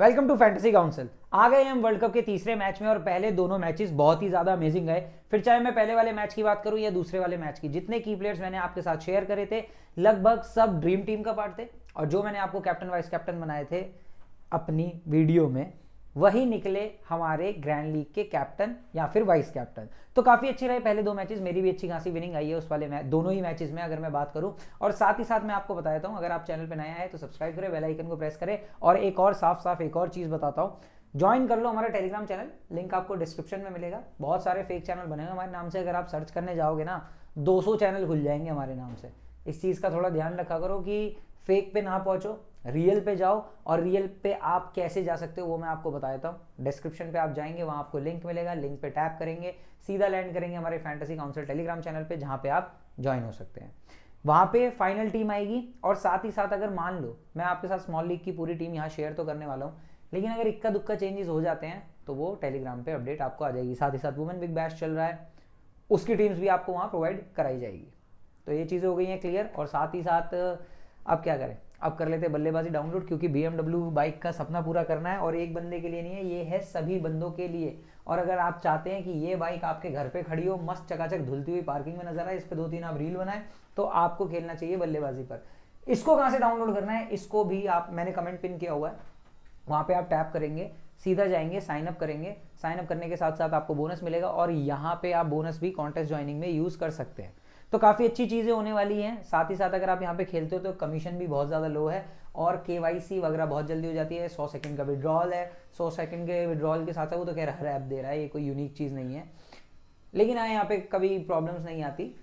Welcome to fantasy council. आ गए हम वर्ल्ड कप के तीसरे मैच में और पहले दोनों मैचेस बहुत ही ज्यादा अमेजिंग गए। फिर चाहे मैं पहले वाले मैच की बात करूं या दूसरे वाले मैच की, जितने की प्लेयर्स मैंने आपके साथ शेयर करे थे लगभग सब ड्रीम टीम का पार्ट थे और जो मैंने आपको कैप्टन वाइस कैप्टन बनाए थे अपनी वीडियो में वही निकले हमारे ग्रैंड लीग के कैप्टन या फिर वाइस कैप्टन। तो काफी अच्छे रहे पहले दो मैचेस, मेरी भी अच्छी खासी विनिंग आई है उस वाले मैच, दोनों ही मैचेस में अगर मैं बात करूं। और साथ ही साथ मैं आपको बता देता हूं, अगर आप चैनल पे नया है तो सब्सक्राइब करें, बेल आइकन को प्रेस करें। और एक और साफ एक और चीज बताता हूं, ज्वाइन कर लो हमारा टेलीग्राम चैनल, लिंक आपको डिस्क्रिप्शन में मिलेगा। बहुत सारे फेक चैनल बने हुए हमारे नाम से, अगर आप सर्च करने जाओगे ना 200 चैनल खुल जाएंगे हमारे नाम से। इस चीज का थोड़ा ध्यान रखा करो कि फेक पे ना पहुंचो, रियल पे जाओ। और रियल पे आप कैसे जा सकते हो वो मैं आपको बता देता हूँ। डिस्क्रिप्शन पे आप जाएंगे, वहां आपको लिंक मिलेगा, लिंक पे टैप करेंगे, सीधा लैंड करेंगे हमारे फैंटेसी काउंसिल टेलीग्राम चैनल पे, जहां पे आप ज्वाइन हो सकते हैं। वहां पे फाइनल टीम आएगी और साथ ही साथ अगर मान लो मैं आपके साथ स्मॉल लीग की पूरी टीम यहाँ शेयर तो करने वाला हूँ, लेकिन अगर इक्का दुक्का चेंजेस हो जाते हैं तो वो टेलीग्राम पे अपडेट आपको आ जाएगी। साथ ही साथ वुमेन बिग बैश चल रहा है, उसकी टीम्स भी आपको वहाँ प्रोवाइड कराई जाएगी। तो ये चीज़ें हो गई हैं क्लियर। और साथ ही साथ अब क्या करें, अब कर लेते हैं बल्लेबाजी डाउनलोड, क्योंकि BMW बाइक का सपना पूरा करना है और एक बंदे के लिए नहीं है, ये है सभी बंदों के लिए। और अगर आप चाहते हैं कि ये बाइक आपके घर पे खड़ी हो, मस्त चकाचक धुलती हुई पार्किंग में नजर आए, इस पे 2-3 आप रील बनाए, तो आपको खेलना चाहिए बल्लेबाजी पर। इसको कहाँ से डाउनलोड करना है, इसको भी आप, मैंने कमेंट पिन किया हुआ है, वहां पे आप टैप करेंगे, सीधा जाएंगे, साइन अप करेंगे। साइन अप करने के साथ साथ आपको बोनस मिलेगा और यहाँ पे आप बोनस भी कॉन्टेस्ट ज्वाइनिंग में यूज कर सकते हैं। तो काफी अच्छी चीजें होने वाली हैं। साथ ही साथ अगर आप यहाँ पे खेलते हो तो कमीशन भी बहुत ज्यादा लो है और KYC वगैरह बहुत जल्दी हो जाती है। 100 सेकंड का विड्रॉल है, 100 सेकंड के विड्रॉल के साथ साथ वो तो खैर हर ऐप दे रहा है, ये कोई यूनिक चीज नहीं है, लेकिन हाँ यहाँ पे कभी प्रॉब्लम्स नहीं आती,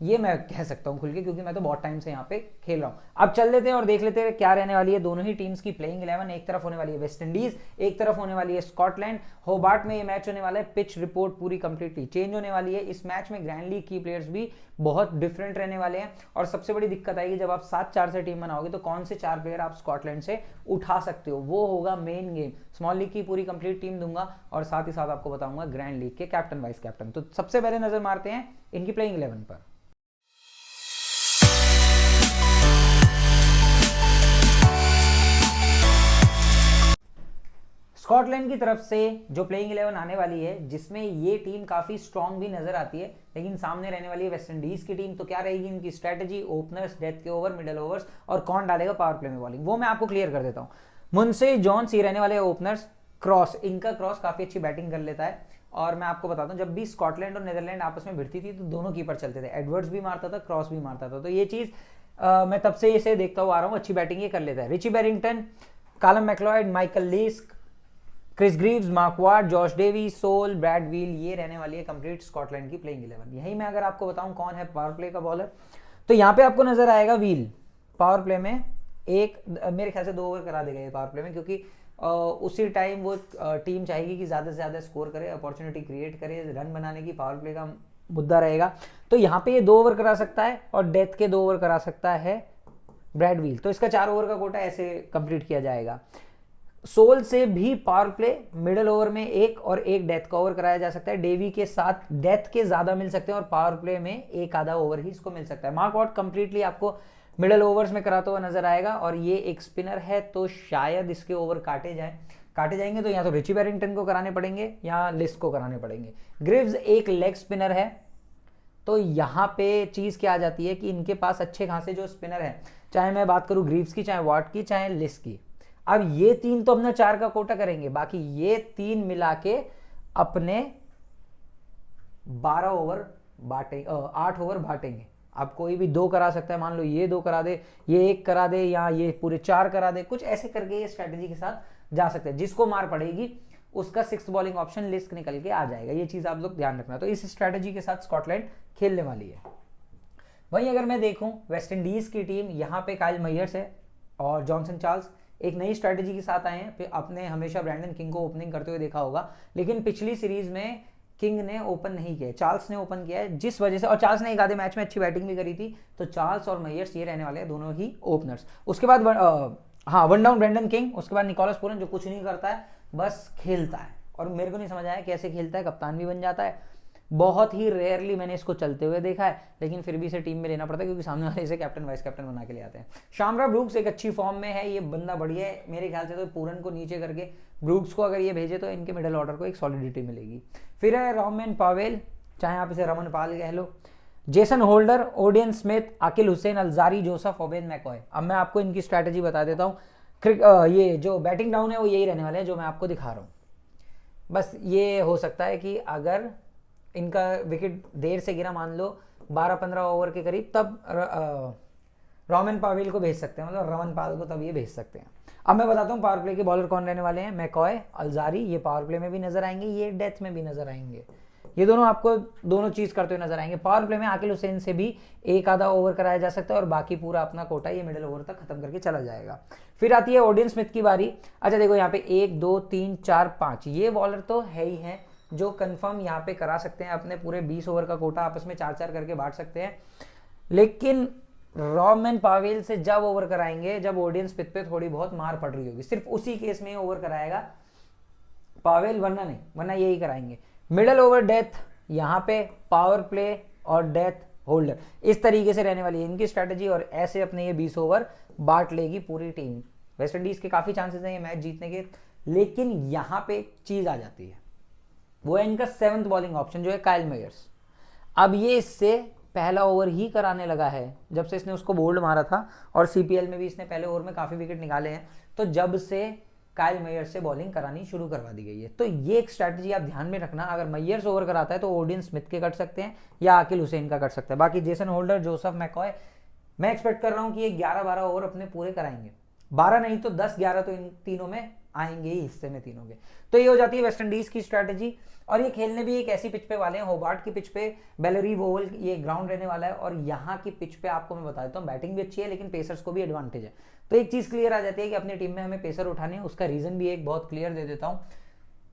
ये मैं कह सकता हूँ खुल के, क्योंकि मैं तो बहुत टाइम से यहाँ पे खेल रहा हूँ। अब चल लेते हैं और देख लेते हैं क्या रहने वाली है दोनों ही टीम्स की प्लेइंग 11। एक तरफ होने वाली है वेस्ट इंडीज, एक तरफ होने वाली है स्कॉटलैंड। होबार्ट में ये मैच होने वाला है। पिच रिपोर्ट पूरी कंप्लीटली चेंज होने वाली है इस मैच में। ग्रैंड लीग की प्लेयर्स भी बहुत डिफरेंट रहने वाले हैं और सबसे बड़ी दिक्कत आएगी जब आप 7-4 से टीम बनाओगे तो कौन से 4 प्लेयर आप स्कॉटलैंड से उठा सकते हो, वो होगा मेन गेम। स्मॉल लीग की पूरी कंप्लीट टीम दूंगा और साथ ही साथ आपको बताऊंगा ग्रैंड लीग के कैप्टन वाइस कैप्टन। तो सबसे पहले नजर मारते हैं इनकी प्लेइंग 11 पर। स्कॉटलैंड की तरफ से जो प्लेइंग 11 आने वाली है, जिसमें ये टीम काफी स्ट्रांग भी नजर आती है, लेकिन सामने रहने वाली है वेस्ट इंडीज की टीम। तो क्या रहेगी इनकी स्ट्रेटजी, ओपनर्स, डेथ के ओवर, मिडल ओवर्स और कौन डालेगा पावर प्ले में बॉलिंग, वो मैं आपको क्लियर कर देता हूं। मुनसे जॉन्स ये रहने वाले ओपनर्स। क्रॉस, इनका क्रॉस काफी अच्छी बैटिंग कर लेता है और मैं आपको बताता हूं जब भी स्कॉटलैंड और नीदरलैंड आपस में भिड़ती थी तो दोनों कीपर चलते थे, एडवर्ड्स भी मारता था, क्रॉस भी मारता था। तो ये चीज मैं तब से इसे देखता हुआ आ रहा हूं, अच्छी बैटिंग ये कर लेता है। Richie Barrington, Calum MacLeod, Michael Leask, Chris Greaves, Mark Watt, Josh Davey, Sole, Brad Wheal, ये रहने वाली है कंप्लीट स्कॉटलैंड की प्लेइंग 11। यही मैं अगर आपको बताऊं कौन है पावर प्ले का बॉलर, तो यहाँ पे आपको नजर आएगा व्हील पावर प्ले में। एक मेरे ख्याल से 2 ओवर करा देगा ये पावर प्ले में, क्योंकि उसी टाइम वो टीम चाहेगी कि ज्यादा से ज्यादा स्कोर करे, अपॉर्चुनिटी क्रिएट करे, रन बनाने की पावर प्ले का मुद्दा रहेगा। तो यहाँ पे ये 2 ओवर करा सकता है और डेथ के 2 ओवर करा सकता है ब्रैड व्हील। तो इसका 4 ओवर का कोटा ऐसे कंप्लीट किया जाएगा। सोल से भी पावर प्ले मिडल ओवर में 1 और 1 डेथ का ओवर कराया जा सकता है। डेवी के साथ डेथ के ज्यादा मिल सकते हैं और पावर प्ले में 1 आधा ओवर ही इसको मिल सकता है। मार्क वॉट कंप्लीटली आपको मिडल ओवर्स में कराता हुआ नजर आएगा और ये एक स्पिनर है तो शायद इसके ओवर काटे जाएंगे, तो या तो रिची बैरिंगटन को कराने पड़ेंगे या लिस्ट को कराने पड़ेंगे। ग्रिव्स एक लेग स्पिनर है, तो यहाँ पे चीज क्या आ जाती है कि इनके पास अच्छे खासे जो स्पिनर है, चाहे मैं बात करूं ग्रीव्स की, चाहे वॉट की, चाहे लिस्ट की। अब ये 3 तो अपना 4 का कोटा करेंगे, बाकी ये 3 मिला के अपने 12 ओवर बांटेंगे, 8 ओवर बांटेंगे। अब कोई भी 2 करा सकता है, मान लो ये 2 करा दे, ये 1 करा दे, या ये पूरे 4 करा दे, कुछ ऐसे करके ये स्ट्रेटेजी के साथ जा सकते हैं। जिसको मार पड़ेगी उसका 6th बॉलिंग ऑप्शन लिस्ट निकल के आ जाएगा, ये चीज आप लोग ध्यान रखना। तो इस स्ट्रेटेजी के साथ स्कॉटलैंड खेलने वाली है। वहीं अगर मैं देखूं वेस्ट इंडीज की टीम, यहाँ पे काइल मैयर्स है और जॉनसन चार्ल्स एक नई स्ट्रेटेजी के साथ आए हैं। आपने हमेशा ब्रैंडन किंग को ओपनिंग करते हुए देखा होगा, लेकिन पिछली सीरीज में किंग ने ओपन नहीं किया, चार्ल्स ने ओपन किया है, जिस वजह से, और चार्ल्स ने एक आधे मैच में अच्छी बैटिंग भी करी थी। तो चार्ल्स और मैयर्स ये रहने वाले हैं दोनों ही ओपनर्स। उसके बाद वन डाउन ब्रैंडन किंग, उसके बाद निकोलस पूरन जो कुछ नहीं करता है, बस खेलता है और मेरे को नहीं समझ आया कैसे खेलता है, कप्तान भी बन जाता है। बहुत ही रेयरली मैंने इसको चलते हुए देखा है, लेकिन फिर भी इसे टीम में लेना पड़ता है क्योंकि सामने वाले इसे कैप्टन वाइस कैप्टन बना के ले आते हैं। शामरा ब्रूक्स एक अच्छी फॉर्म में है, ये बंदा बढ़िया है मेरे ख्याल से। तो पूरन को नीचे करके ब्रूक्स को अगर ये भेजे तो इनके मिडिल ऑर्डर को एक सॉलिडिटी मिलेगी। फिर है रोमेन पावेल, चाहे आप इसे रमन पाल कह लो, Jason Holder, Odean Smith, Akeal Hosein, Alzarri Joseph, Obed McCoy. अब मैं आपको इनकी स्ट्रैटेजी बता देता हूँ। ये जो बैटिंग डाउन है वो यही रहने वाले हैं जो मैं आपको दिखा रहा हूँ। बस ये हो सकता है कि अगर इनका विकेट देर से गिरा, मान लो 12-15 ओवर के करीब, तब रोमेन पावेल को भेज सकते हैं, मतलब रमन पाल को तब ये भेज सकते हैं। अब मैं बताता हूँ पावर प्ले के बॉलर कौन रहने वाले हैं। मैकॉय, अलजारी, ये पावर प्ले में भी नजर आएंगे, ये डेथ में भी नजर आएंगे। ये दोनों आपको दोनों चीज करते हुए नजर आएंगे। पावर प्ले में आकिल हुसैन से भी एक आधा ओवर कराया जा सकता है और बाकी पूरा अपना कोटा ये मिडिल ओवर तक खत्म करके चला जाएगा। फिर आती है ओडियन स्मिथ की बारी। अच्छा देखो यहाँ पे 1 2 3 4 5 ये बॉलर तो है ही है जो कंफर्म यहाँ पे करा सकते हैं, अपने पूरे 20 ओवर का कोटा आपस में 4-4 करके बांट सकते हैं। लेकिन रोमेन पावेल से जब ओवर कराएंगे जब ओडियन स्मिथ पे थोड़ी बहुत मार पड़ रही होगी, सिर्फ उसी केस में ओवर कराएगा पावेल, वरना नहीं, वरना यही कराएंगे। मिडल ओवर डेथ यहाँ पे पावर प्ले और डेथ होल्डर, इस तरीके से रहने वाली है इनकी स्ट्रैटेजी। और ऐसे अपने ये 20 ओवर बांट लेगी पूरी टीम। वेस्ट इंडीज के काफी चांसेस हैं ये मैच जीतने के, लेकिन यहाँ पे एक चीज आ जाती है, वो है इनका 7th बॉलिंग ऑप्शन जो है काइल मेयर्स। अब ये इससे पहला ओवर ही कराने लगा है जब से इसने उसको बोल्ड मारा था, और सीपीएल में भी इसने पहले ओवर में काफी विकेट निकाले हैं, तो जब से काइल मेयर्स से बॉलिंग करानी शुरू करवा दी गई है। तो ये एक स्ट्रैटेजी आप ध्यान में रखना, अगर मेयर्स ओवर कराता है तो ओडियन स्मिथ के कट सकते हैं या आकिल हुसैन का कट सकता है। बाकी जेसन होल्डर, जोसेफ, मैकॉय, मैं एक्सपेक्ट कर रहा हूं कि ये 11-12 ओवर अपने पूरे कराएंगे, 12 नहीं तो 10-11 तो इन तीनों में आएंगे ही, हिस्से में तीनों के। तो ये हो जाती है वेस्ट इंडीज की स्ट्रैटेजी। और ये खेलने भी एक ऐसी पिच पे वाले हैं, होबार्ट की पिच पे, बेलरीव ओवल ये ग्राउंड रहने वाला है, और यहाँ की पिच पे आपको मैं बता देता हूँ बैटिंग भी अच्छी है लेकिन पेसर्स को भी एडवांटेज है। तो एक चीज क्लियर आ जाती है कि अपनी टीम में हमें पेसर उठाने हैं, उसका रीजन भी एक बहुत क्लियर दे देता हूँ।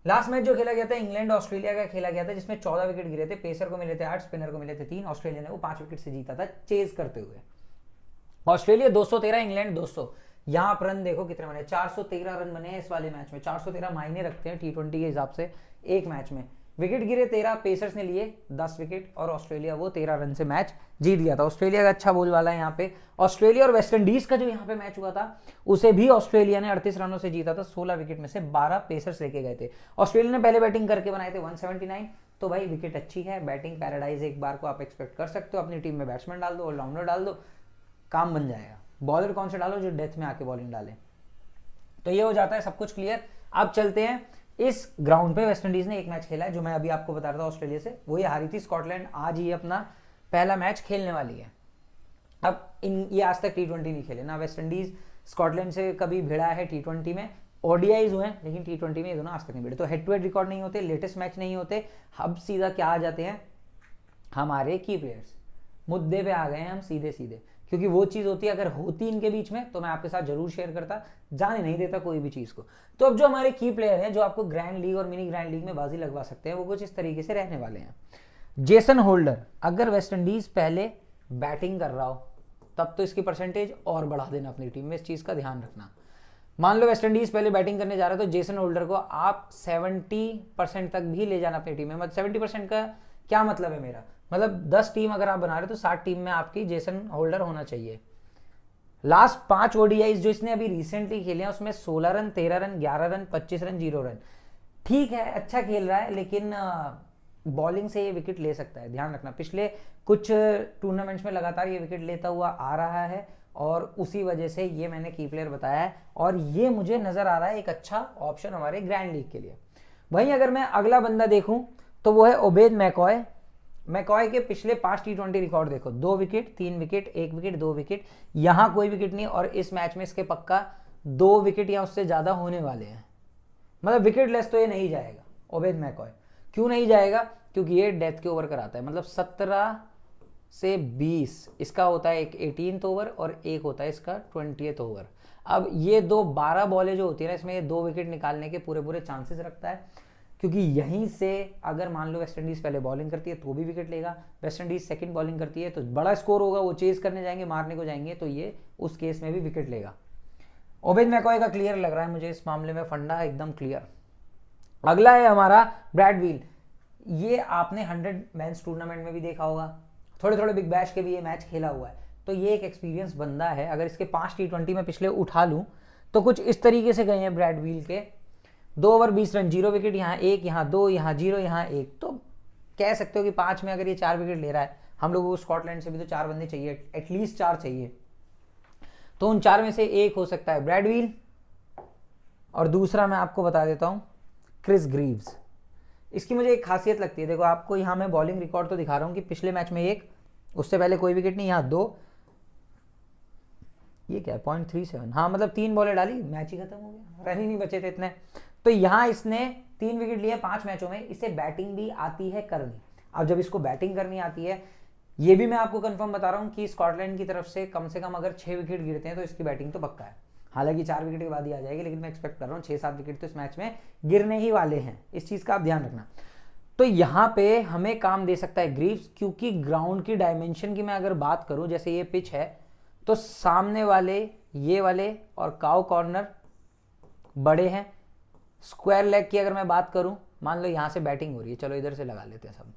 लास्ट मैच जो खेला गया था इंग्लैंड ऑस्ट्रेलिया का खेला गया था, जिसमें 14 विकेट गिरे थे, पेसर को मिले थे 8, स्पिनर को मिले थे 3, ऑस्ट्रेलिया ने वो 5 विकेट से जीता था चेज करते हुए। Australia 213, England 200। यहाँ पर रन देखो कितने बने, 413 रन बने हैं इस वाले मैच में। 413 मायने रखते हैं T20 के हिसाब से एक मैच में। विकेट गिरे 13, पेसर्स ने लिए 10 विकेट, और ऑस्ट्रेलिया वो 13 रन से मैच जीत गया था। ऑस्ट्रेलिया का अच्छा बोलबाला है यहाँ पे। ऑस्ट्रेलिया और वेस्ट इंडीज का जो यहाँ पे मैच हुआ था उसे भी ऑस्ट्रेलिया ने 38 रनों से जीता था, 16 विकेट में से 12 पेसर्स लेके गए थे। ऑस्ट्रेलिया ने पहले बैटिंग करके बनाए थे 179। तो भाई विकेट अच्छी है, बैटिंग पैराडाइज एक बार को आप एक्सपेक्ट कर सकते हो। अपनी टीम में बैट्समैन डाल दो, ऑलराउंडर डाल दो, काम बन जाएगा। बॉलर कौन से डालो जो डेथ में आके बॉलिंग डाले। तो ये हो जाता है सब कुछ क्लियर। अब चलते हैं इस ग्राउंड पे। वेस्ट इंडीज ने एक मैच खेला है जो मैं अभी आपको बता रहा था ऑस्ट्रेलिया से, वो ये हारी थी। स्कॉटलैंड आज ही अपना पहला मैच खेलने वाली है। अब ये आज तक T20 नहीं खेले ना वेस्ट इंडीज, स्कॉटलैंड से कभी भिड़ा है T20 में, ओडीआईज हुए हैं लेकिन T20 में ये दोनों आज तक नहीं भिड़े। तो हेड टू हेड रिकॉर्ड नहीं होते, लेटेस्ट मैच नहीं होते। अब सीधा क्या आ जाते हैं हमारे की प्लेयर्स, मुद्दे पे आ गए हैं हम सीधे सीधे, क्योंकि वो चीज होती है अगर होती इनके बीच में तो मैं आपके साथ जरूर शेयर करता, जाने नहीं देता कोई भी चीज को। तो अब जो हमारे की प्लेयर हैं जो आपको ग्रैंड लीग और मिनी ग्रैंड लीग में बाजी लगवा सकते हैं, वो कुछ इस तरीके से रहने वाले हैं। जेसन होल्डर, अगर वेस्ट इंडीज पहले बैटिंग कर रहा हो तब तो इसकी परसेंटेज और बढ़ा देना अपनी टीम में, इस चीज का ध्यान रखना। मान लो वेस्ट इंडीज पहले बैटिंग करने जा रहा है तो जेसन होल्डर को आप 70% तक भी ले जाना अपनी टीम में। मतलब 70% का क्या मतलब है मेरा, मतलब 10 टीम अगर आप बना रहे हो तो 60 टीम में आपकी जेसन होल्डर होना चाहिए। लास्ट 5 ओडीआईज जो इसने अभी रिसेंटली खेले हैं उसमें 16 run, 13 run, 11 run, 25 run, 0 run. ठीक है, अच्छा खेल रहा है, लेकिन बॉलिंग से ये विकेट ले सकता है, ध्यान रखना। पिछले कुछ टूर्नामेंट्स में लगातार ये विकेट लेता हुआ आ रहा है और उसी वजह से ये मैंने की प्लेयर बताया है, और ये मुझे नजर आ रहा है एक अच्छा ऑप्शन हमारे ग्रैंड लीग के लिए। वहीं अगर मैं अगला बंदा देखूं तो वो है ओबेद मैकॉय। मैकॉय के पिछले 5 T20 रिकॉर्ड देखो, 2 विकेट, 3 विकेट, 1 विकेट, 2 विकेट, यहां कोई विकेट नहीं, और इस मैच में इसके पक्का 2 विकेट या उससे ज्यादा होने वाले हैं। मतलब विकेट लेस तो ये नहीं जाएगा ओबेद मैकॉय। क्यों नहीं जाएगा? क्योंकि ये डेथ के ओवर कराता है, मतलब 17 से 20 इसका होता है एक 18th ओवर और एक होता है इसका 20th ओवर। अब ये 12 बॉलें जो होती है ना, इसमें ये 2 विकेट निकालने के पूरे चांसेस रखता है, क्योंकि यहीं से अगर मान लो वेस्ट इंडीज पहले बॉलिंग करती है तो भी विकेट लेगा, वेस्ट इंडीज सेकंड बॉलिंग करती है तो बड़ा स्कोर होगा, वो चेज करने जाएंगे, मारने को जाएंगे, तो ये उस केस में भी विकेट लेगा। ओबेद मैकॉय का क्लियर लग रहा है मुझे इस मामले में फंडा एकदम क्लियर। अगला है हमारा ब्रैड व्हील। ये आपने 100 मेंस टूर्नामेंट में भी देखा होगा, थोड़े थोड़े बिग बैश के भी ये मैच खेला हुआ है, तो ये एक एक्सपीरियंस बंदा है। अगर इसके 5 T20 में पिछले उठा लूँ तो कुछ इस तरीके से गए हैं ब्रैड व्हील के, 2 ओवर 20 रन, 0 विकेट, यहाँ 1, यहाँ 2, यहाँ 0, यहाँ 1, तो कह सकते हो कि 5 में अगर ये 4 विकेट ले रहा है, हम लोगों को स्कॉटलैंड से भी तो 4 बंदे चाहिए, एटलीस्ट 4 चाहिए, तो उन 4 में से एक हो सकता है ब्रैड व्हील, और दूसरा मैं आपको बता देता हूँ क्रिस ग्रीव्स। इसकी मुझे एक खासियत लगती है, देखो आपको यहाँ मैं बॉलिंग रिकॉर्ड तो दिखा रहा हूँ कि पिछले मैच में 1, उससे पहले कोई विकेट नहीं, यहाँ 2, ये क्या है 0.37, हाँ मतलब 3 बॉलें डाली, मैच ही खत्म हो गया, रन ही नहीं बचे थे इतने। तो यहाँ इसने 3 विकेट लिए 5 मैचों में, इसे बैटिंग भी आती है करनी। अब जब इसको बैटिंग करनी आती है, ये भी मैं आपको कंफर्म बता रहा हूँ कि स्कॉटलैंड की तरफ से कम अगर 6 विकेट गिरते हैं तो इसकी बैटिंग तो पक्का है। हालांकि 4 विकेट के बाद ही आ जाएगी, लेकिन मैं एक्सपेक्ट कर रहा हूँ 6-7 विकेट तो इस मैच में गिरने ही वाले हैं, इस चीज़ का आप ध्यान रखना। तो यहाँ पे हमें काम दे सकता है ग्रीव्स, क्योंकि ग्राउंड की डायमेंशन की मैं अगर बात करूँ, जैसे ये पिच है तो सामने वाले ये वाले और काउ कॉर्नर बड़े हैं। स्क्वायर लेग की अगर मैं बात करूं, मान लो यहां से बैटिंग हो रही है, चलो इधर से लगा लेते हैं सब।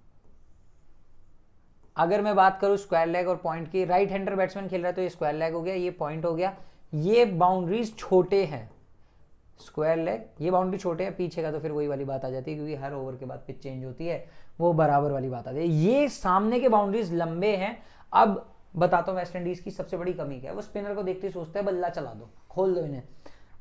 अगर मैं बात करूं स्क्वायर लेग और पॉइंट की, राइट हैंडर बैट्समैन खेल रहा है तो ये स्क्वायर लेग हो गया, ये पॉइंट हो गया। ये बाउंड्रीज छोटे हैं, स्क्वायर लेग, ये बाउंड्री छोटे हैं, पीछे का तो फिर वही वाली बात आ जाती है, क्योंकि हर ओवर के बाद पिच चेंज होती है, वो बराबर वाली बात आती है। ये सामने के बाउंड्रीज लंबे हैं। अब बताता हूँ वेस्ट इंडीज की सबसे बड़ी कमी क्या है, वो स्पिनर को देखते ही सोचते हैं बल्ला चला दो, खोल दो इन्हें,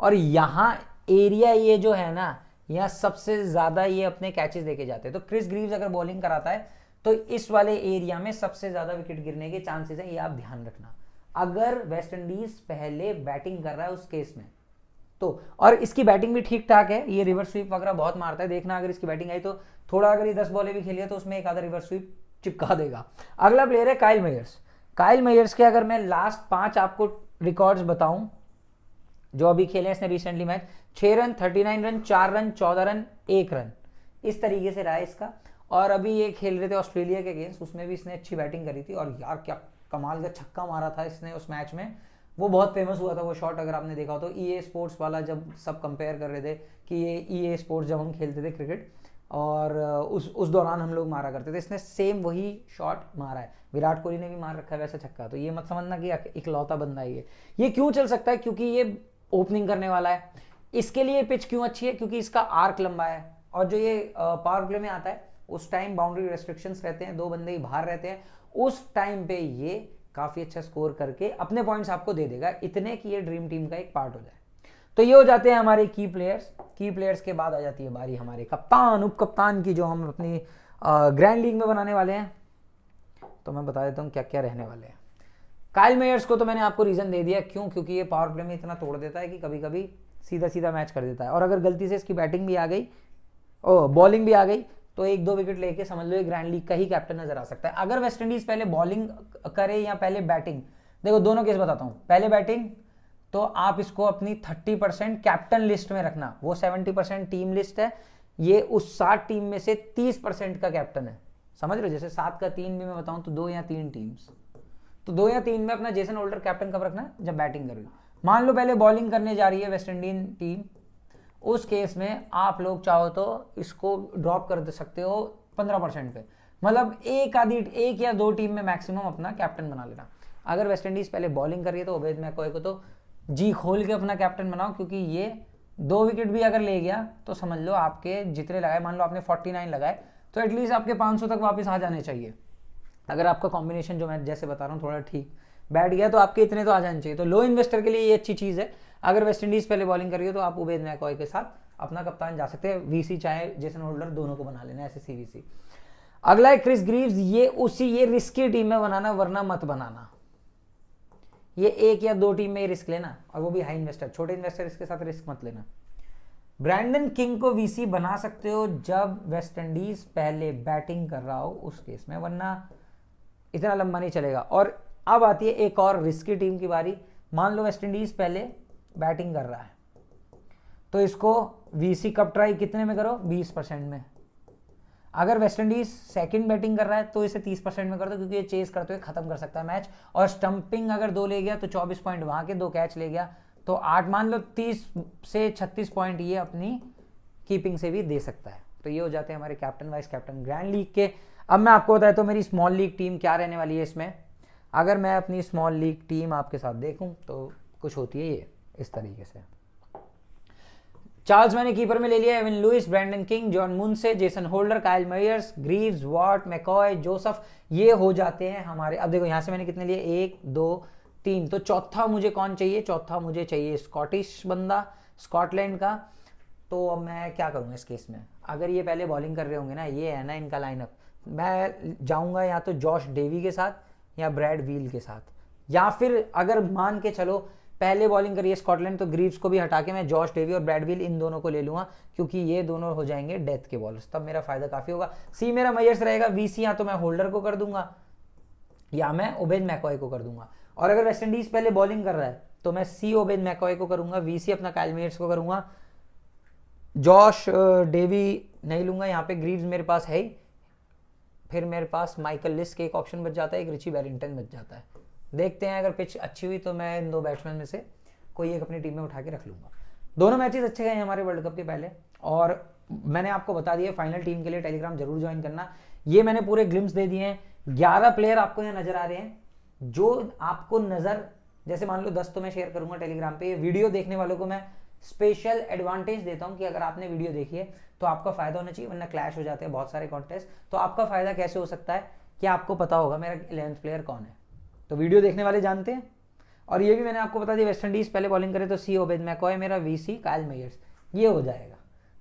और यहाँ एरिया ये जो है ना, यहाँ सबसे ज्यादा ये अपने कैचेस देके जाते हैं। तो क्रिस ग्रीव्स अगर बॉलिंग कराता है तो इस वाले एरिया में सबसे ज्यादा विकेट गिरने के चांसेस हैं, ये आप ध्यान रखना। अगर वेस्ट इंडीज पहले बैटिंग कर रहा है उस केस में तो, और इसकी बैटिंग भी ठीक ठाक है, ये रिवर्स स्वीप वगैरह बहुत मारता है, देखना अगर इसकी बैटिंग आई तो थोड़ा, अगर ये 10 बॉलें भी खेली है तो उसमें एक आधा रिवर्स स्वीप चिपका देगा। अगला प्लेयर है काइल मेयर्स। काइल मेयर्स के अगर मैं लास्ट 5 आपको रिकॉर्ड्स बताऊं जो अभी खेले इसने recently match, 6 run, 39 run, 4 run, 14 run, 1 run, इस तरीके से रहा है इसका। और अभी ये खेल रहे थे ऑस्ट्रेलिया के अगेंस्ट, उसमें भी इसने अच्छी बैटिंग करी थी, और यार क्या कमाल का छक्का मारा था इसने उस मैच में, वो बहुत फेमस हुआ था वो शॉट, अगर आपने देखा हो तो। EA स्पोर्ट्स वाला जब सब कंपेयर कर रहे थे कि ये EA स्पोर्ट्स जब हम खेलते थे क्रिकेट, और उस दौरान हम लोग मारा करते थे, इसने सेम वही शॉट मारा है। विराट कोहली ने भी मार रखा है वैसा छक्का, तो ये मत समझना कि इकलौता बंदा है ये क्यों चल सकता है, क्योंकि ये ओपनिंग करने वाला है। इसके लिए पिच क्यों अच्छी है, क्योंकि इसका आर्क लंबा है, और जो ये पावर प्ले में आता है उस टाइम बाउंड्री रेस्ट्रिक्शंस रहते हैं, 2 बंदे ही बाहर रहते हैं, उस टाइम पे ये काफी अच्छा स्कोर करके अपने पॉइंट्स आपको दे देगा, इतने कि ये ड्रीम टीम का एक पार्ट हो जाए। तो ये हो जाते हैं हमारे की प्लेयर्स। की प्लेयर्स के बाद आ जाती है बारी हमारे कप्तान, उप कप्तान की, जो हम अपनी ग्रैंड लीग में बनाने वाले हैं। तो मैं बता देता हूँ क्या क्या रहने वाले हैं। काइल मेयर्स को तो मैंने आपको रीजन दे दिया, क्यों, क्योंकि ये पावर प्ले में इतना तोड़ देता है कि कभी कभी सीधा सीधा मैच कर देता है, और अगर गलती से इसकी बैटिंग भी आ गई, बॉलिंग भी आ गई, तो 1-2 विकेट लेके समझ लो ये ग्रैंड लीग का ही कैप्टन नजर आ सकता है। अगर वेस्ट इंडीज पहले बॉलिंग करे या पहले बैटिंग, देखो दोनों केस बताता हूं, पहले बैटिंग तो आप इसको अपनी 30% कैप्टन लिस्ट में रखना, वो 70% टीम लिस्ट है, ये उस 60 टीम में से 30% का कैप्टन है, समझ रहे हो। जैसे 7 का 3 भी मैं बताऊं तो 2 या 3 टीम्स, तो 2 या 3 में अपना जेसन होल्डर कैप्टन कब रखना, जब बैटिंग कर रही हो। मान लो पहले बॉलिंग करने जा रही है वेस्ट इंडीज टीम, उस केस में आप लोग चाहो तो इसको ड्रॉप कर सकते हो 15% पे, मतलब एक या 2 टीम में मैक्सिमम अपना कैप्टन बना लेना। अगर वेस्ट इंडीज पहले बॉलिंग कर रही है तो उबैद मैकॉय को तो जी खोल के अपना कैप्टन बनाओ, क्योंकि ये 2 विकेट भी अगर ले गया तो समझ लो आपके जितने लगाए, मान लो आपने 49 लगाए, तो एटलीस्ट आपके 500 तक वापस आ जाने चाहिए। अगर आपका कॉम्बिनेशन जो मैं जैसे बता रहा हूँ थोड़ा ठीक बैठ गया तो आपके इतने तो आ जाने चाहिए। तो लो इन्वेस्टर के लिए ये अच्छी चीज़ है। अगर वेस्ट इंडीज पहले बॉलिंग कर रही हो तो आप उबैद मैकॉय के साथ अपना कप्तान जा सकते हैं, वीसी चाहे जेसन होल्डर, दोनों को बना लेना ऐसे सीवीसी। अगला है क्रिस ग्रीव्स, ये रिस्की टीम में बनाना, वरना मत बनाना। ये 1 या 2 टीम में रिस्क लेना, और वो भी हाई इन्वेस्टर, छोटे इन्वेस्टर इसके साथ रिस्क मत लेना। ब्रैंडन किंग को वीसी बना सकते हो जब वेस्ट इंडीज पहले बैटिंग कर रहा हो उस केस में, वरना इतना लंबा नहीं चलेगा। और अब आती है एक और रिस्की टीम की बारी। मान लो वेस्ट इंडीज पहले बैटिंग कर रहा है, तो इसको वीसी कब ट्राई कितने में करो, 20% में। अगर वेस्ट इंडीज सेकंड बैटिंग कर रहा है तो इसे 30% में कर दो, क्योंकि ये चेस करते हुए खत्म कर सकता है मैच, और स्टंपिंग अगर 2 ले गया तो 24 पॉइंट वहां के, 2 कैच ले गया तो 8, मान लो 30 से 36 पॉइंट ये अपनी कीपिंग से भी दे सकता है। तो ये हो जाते हैं हमारे captain vice captain grand league के। अब मैं आपको बताया तो मेरी स्मॉल लीग टीम क्या रहने वाली है इसमें। अगर मैं अपनी स्मॉल लीग टीम आपके साथ देखूं तो कुछ होती है ये इस तरीके से। चार्ल्स मैंने कीपर में ले लिया, Evin Lewis, Brandon King, John Munsey, Jason Holder, Kyle Mayers, Greaves, Watt, McCoy, Joseph, ये हो जाते हैं हमारे। अब देखो यहाँ से मैंने कितने लिए, 1 2 3, तो चौथा मुझे कौन चाहिए, चौथा मुझे चाहिए स्कॉटिश बंदा, स्कॉटलैंड का। तो अब मैं क्या करूँगा इस केस में, अगर ये पहले बॉलिंग कर रहे होंगे ना, ये है ना इनका लाइनअप, मैं जाऊँगा या तो जॉश डेवी के साथ या ब्रैड व्हील के साथ, या फिर अगर मान के चलो पहले बॉलिंग करिए स्कॉटलैंड तो ग्रीव्स को भी हटा के मैं जॉश डेवी और ब्रैड व्हील इन दोनों को ले लूँगा, क्योंकि ये दोनों हो जाएंगे डेथ के बॉलर्स, तब मेरा फायदा काफ़ी होगा। सी मेरा मेयर्स रहेगा, वीसी या तो मैं होल्डर को कर दूंगा या मैं ओबेन मैकॉय को कर दूंगा। और अगर वेस्ट इंडीज पहले बॉलिंग कर रहा है तो मैं सी ओबेन मैकॉय को करूंगा, वीसी अपना काइल मेयर्स को करूंगा, जॉश डेवी नहीं लूंगा, यहाँ पे ग्रीव्स मेरे पास है ही, फिर मेरे पास माइकल लिस्ट के एक ऑप्शन बच जाता है, एक रिची बैरिंगटन बच जाता है। देखते हैं अगर पिच अच्छी हुई तो मैं इन 2 बैट्समैन में से कोई एक अपनी टीम में उठा के रख लूंगा। दोनों मैचेस अच्छे गए हमारे वर्ल्ड कप के पहले, और मैंने आपको बता दिया फाइनल टीम के लिए टेलीग्राम जरूर ज्वाइन करना। ये मैंने पूरे ग्लिम्स दे दिए हैं। 11 प्लेयर आपको यहाँ नजर आ रहे हैं, जो आपको नजर, जैसे मान लो 10 तो मैं शेयर करूंगा टेलीग्राम पे। वीडियो देखने वालों को मैं स्पेशल एडवांटेज देता हूं कि अगर आपने वीडियो देखी है तो आपका फायदा होना चाहिए, वरना क्लैश हो जाते हैं बहुत सारे कॉन्टेस्ट। तो आपका फायदा कैसे हो सकता है कि आपको पता होगा मेरा 11th प्लेयर कौन है, तो वीडियो देखने वाले जानते हैं। और ये भी मैंने आपको बता दिया, वेस्ट इंडीज पहले बॉलिंग करे तो सी ओबेन मैकॉय मेरा, वीसी काइल मेयर्स, ये हो जाएगा।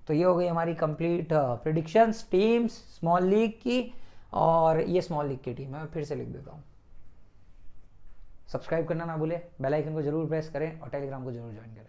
तो ये हो गई हमारी complete predictions teams small league की, और ये स्मॉल लीग की टीम है। मैं फिर से लिख देता हूँ, सब्सक्राइब करना ना भूले, बेल आइकन को जरूर प्रेस करें और टेलीग्राम को जरूर ज्वाइन करें।